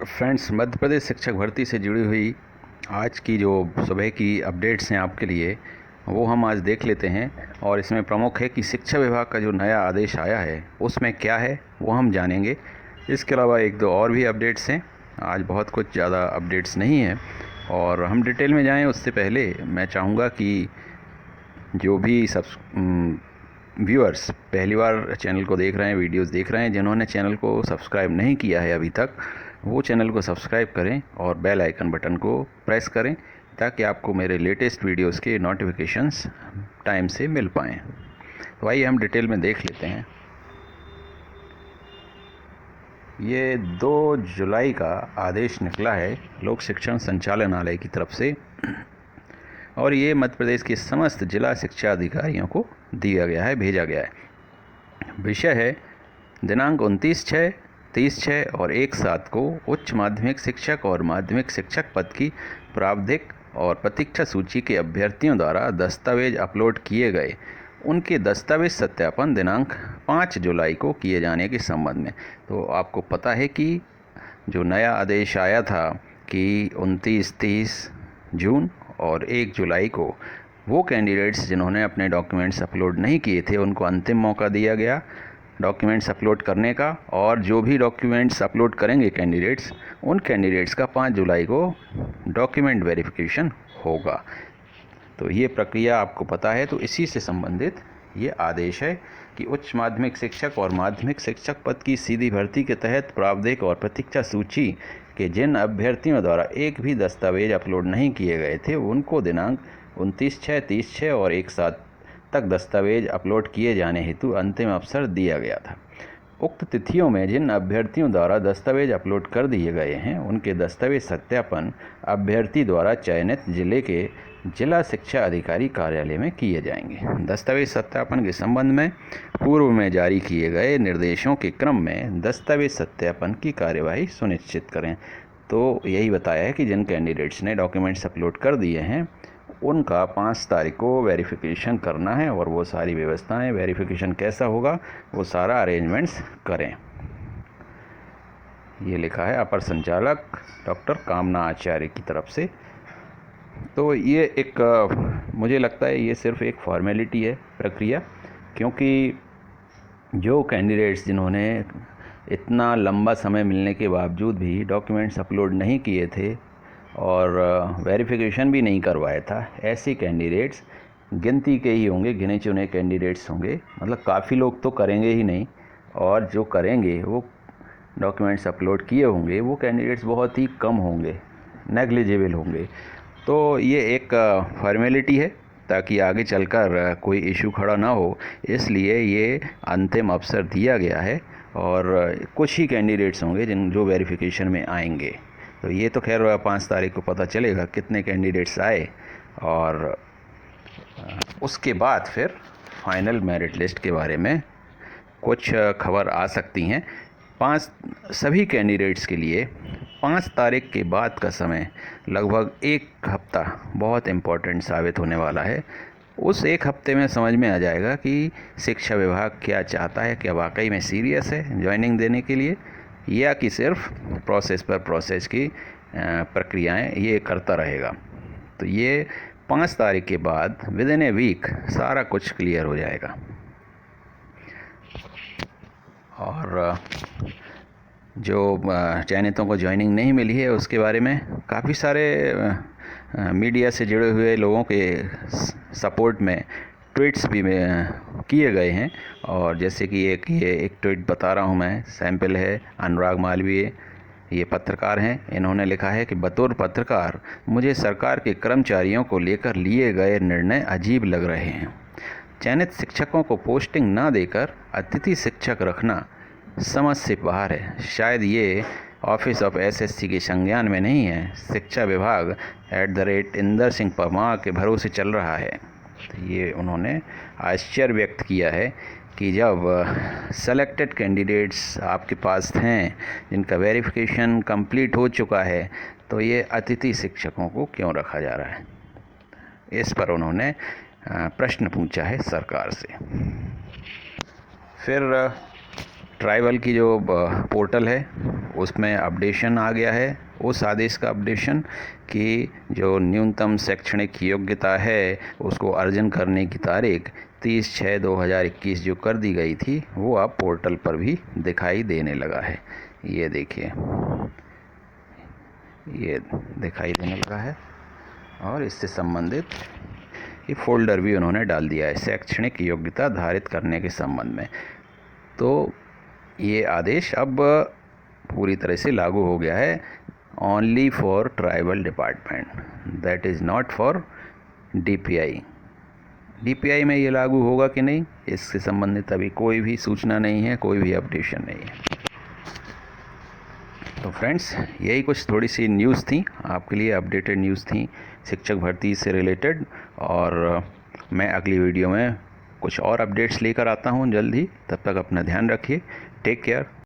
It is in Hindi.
फ्रेंड्स, मध्य प्रदेश शिक्षक भर्ती से जुड़ी हुई आज की जो सुबह की अपडेट्स हैं आपके लिए, वो हम आज देख लेते हैं। और इसमें प्रमुख है कि शिक्षा विभाग का जो नया आदेश आया है उसमें क्या है वो हम जानेंगे। इसके अलावा एक दो और भी अपडेट्स हैं। आज बहुत कुछ ज़्यादा अपडेट्स नहीं है और हम डिटेल में जाएं उससे पहले मैं चाहूँगा कि जो भी व्यूअर्स पहली बार चैनल को देख रहे हैं, वीडियोस देख रहे हैं, जिन्होंने चैनल को सब्सक्राइब नहीं किया है अभी तक, वो चैनल को सब्सक्राइब करें और बेल आइकन बटन को प्रेस करें ताकि आपको मेरे लेटेस्ट वीडियोस के नोटिफिकेशंस टाइम से मिल पाएँ। तो आइए हम डिटेल में देख लेते हैं। ये 2 जुलाई का आदेश निकला है लोक शिक्षण संचालनालय की तरफ से और ये मध्य प्रदेश के समस्त जिला शिक्षा अधिकारियों को दिया गया है, भेजा गया है। विषय है दिनांक 29/6, 30/6 और 1/7 को उच्च माध्यमिक शिक्षक और माध्यमिक शिक्षक पद की प्रावधिक और प्रतीक्षा सूची के अभ्यर्थियों द्वारा दस्तावेज अपलोड किए गए उनके दस्तावेज सत्यापन दिनांक 5 जुलाई को किए जाने के संबंध में। तो आपको पता है कि जो नया आदेश आया था कि 29, 30 जून और 1 जुलाई को वो कैंडिडेट्स जिन्होंने अपने डॉक्यूमेंट्स अपलोड नहीं किए थे उनको अंतिम मौका दिया गया डॉक्यूमेंट्स अपलोड करने का। और जो भी डॉक्यूमेंट्स अपलोड करेंगे कैंडिडेट्स, उन कैंडिडेट्स का 5 जुलाई को डॉक्यूमेंट वेरिफिकेशन होगा। तो ये प्रक्रिया आपको पता है। तो इसी से संबंधित ये आदेश है कि उच्च माध्यमिक शिक्षक और माध्यमिक शिक्षक पद की सीधी भर्ती के तहत प्रावधिक और प्रतीक्षा सूची के जिन अभ्यर्थियों द्वारा एक भी दस्तावेज अपलोड नहीं किए गए थे उनको दिनांक 29/6, 30/6 और 1/7 तक दस्तावेज अपलोड किए जाने हेतु अंतिम अवसर दिया गया था। उक्त तिथियों में जिन अभ्यर्थियों द्वारा दस्तावेज अपलोड कर दिए गए हैं उनके दस्तावेज सत्यापन अभ्यर्थी द्वारा चयनित जिले के जिला शिक्षा अधिकारी कार्यालय में किए जाएंगे। दस्तावेज सत्यापन के संबंध में पूर्व में जारी किए गए निर्देशों के क्रम में दस्तावेज सत्यापन की कार्यवाही सुनिश्चित करें। तो यही बताया है कि जिन कैंडिडेट्स ने डॉक्यूमेंट्स अपलोड कर दिए हैं उनका 5 तारीख को वेरिफिकेशन करना है और वो सारी व्यवस्थाएं, वेरिफिकेशन कैसा होगा वो सारा अरेंजमेंट्स करें। ये लिखा है अपर संचालक डॉक्टर कामना आचार्य की तरफ से। तो ये एक मुझे लगता है ये सिर्फ एक फॉर्मेलिटी है प्रक्रिया, क्योंकि जो कैंडिडेट्स जिन्होंने इतना लंबा समय मिलने के बावजूद भी डॉक्यूमेंट्स अपलोड नहीं किए थे और वेरिफिकेशन भी नहीं करवाया था, ऐसे कैंडिडेट्स गिनती के ही होंगे, गिने चुने कैंडिडेट्स होंगे। मतलब काफ़ी लोग तो करेंगे ही नहीं, और जो करेंगे वो डॉक्यूमेंट्स अपलोड किए होंगे वो कैंडिडेट्स बहुत ही कम होंगे, नेग्लिजिबल होंगे। तो ये एक फॉर्मेलिटी है ताकि आगे चलकर कोई इशू खड़ा ना हो, इसलिए ये अंतिम अवसर दिया गया है। और कुछ ही कैंडिडेट्स होंगे जो वेरिफिकेशन में आएंगे। तो ये तो खैर 5 तारीख को पता चलेगा कितने कैंडिडेट्स आए, और उसके बाद फिर फाइनल मेरिट लिस्ट के बारे में कुछ खबर आ सकती हैं। सभी कैंडिडेट्स के लिए 5 तारीख के बाद का समय लगभग 1 हफ्ता बहुत इम्पोर्टेंट साबित होने वाला है। उस 1 हफ्ते में समझ में आ जाएगा कि शिक्षा विभाग क्या चाहता है, क्या वाकई में सीरियस है ज्वाइनिंग देने के लिए, या कि सिर्फ प्रोसेस पर प्रोसेस की प्रक्रियाएं ये करता रहेगा। तो ये 5 तारीख के बाद विद इन ए वीक सारा कुछ क्लियर हो जाएगा। और जो चयनितों को ज्वाइनिंग नहीं मिली है उसके बारे में काफ़ी सारे मीडिया से जुड़े हुए लोगों के सपोर्ट में ट्वीट्स भी किए गए हैं। और जैसे कि एक ट्वीट बता रहा हूं मैं, सैंपल है। अनुराग मालवीय ये पत्रकार हैं, इन्होंने लिखा है कि बतौर पत्रकार मुझे सरकार के कर्मचारियों को लेकर लिए गए निर्णय अजीब लग रहे हैं। चयनित शिक्षकों को पोस्टिंग ना देकर अतिथि शिक्षक रखना समझ से बाहर है। शायद ये ऑफिस ऑफ एसएससी के संज्ञान में नहीं है। शिक्षा विभाग @इंदर सिंह परमार के भरोसे चल रहा है। तो ये उन्होंने आश्चर्य व्यक्त किया है कि जब सेलेक्टेड कैंडिडेट्स आपके पास हैं जिनका वेरिफिकेशन कंप्लीट हो चुका है, तो ये अतिथि शिक्षकों को क्यों रखा जा रहा है। इस पर उन्होंने प्रश्न पूछा है सरकार से। फिर ट्राइबल की जो पोर्टल है उसमें अपडेशन आ गया है, उस आदेश का अपडेशन कि जो न्यूनतम शैक्षणिक योग्यता है उसको अर्जन करने की तारीख 30/6/2021 जो कर दी गई थी वो अब पोर्टल पर भी दिखाई देने लगा है। ये देखिए, ये दिखाई देने लगा है और इससे संबंधित ये फ़ोल्डर भी उन्होंने डाल दिया है शैक्षणिक योग्यता धारित करने के संबंध में। तो ये आदेश अब पूरी तरह से लागू हो गया है, only for tribal department, that is not for DPI. DPI में ये लागू होगा कि नहीं, इससे संबंधित अभी कोई भी सूचना नहीं है, कोई भी अपडेशन नहीं है। तो फ्रेंड्स, यही कुछ थोड़ी सी न्यूज़ थी आपके लिए, अपडेटेड न्यूज़ थी शिक्षक भर्ती से रिलेटेड, और मैं अगली वीडियो में कुछ और अपडेट्स लेकर आता हूँ जल्द ही। तब तक अपना ध्यान रखिए, टेक केयर।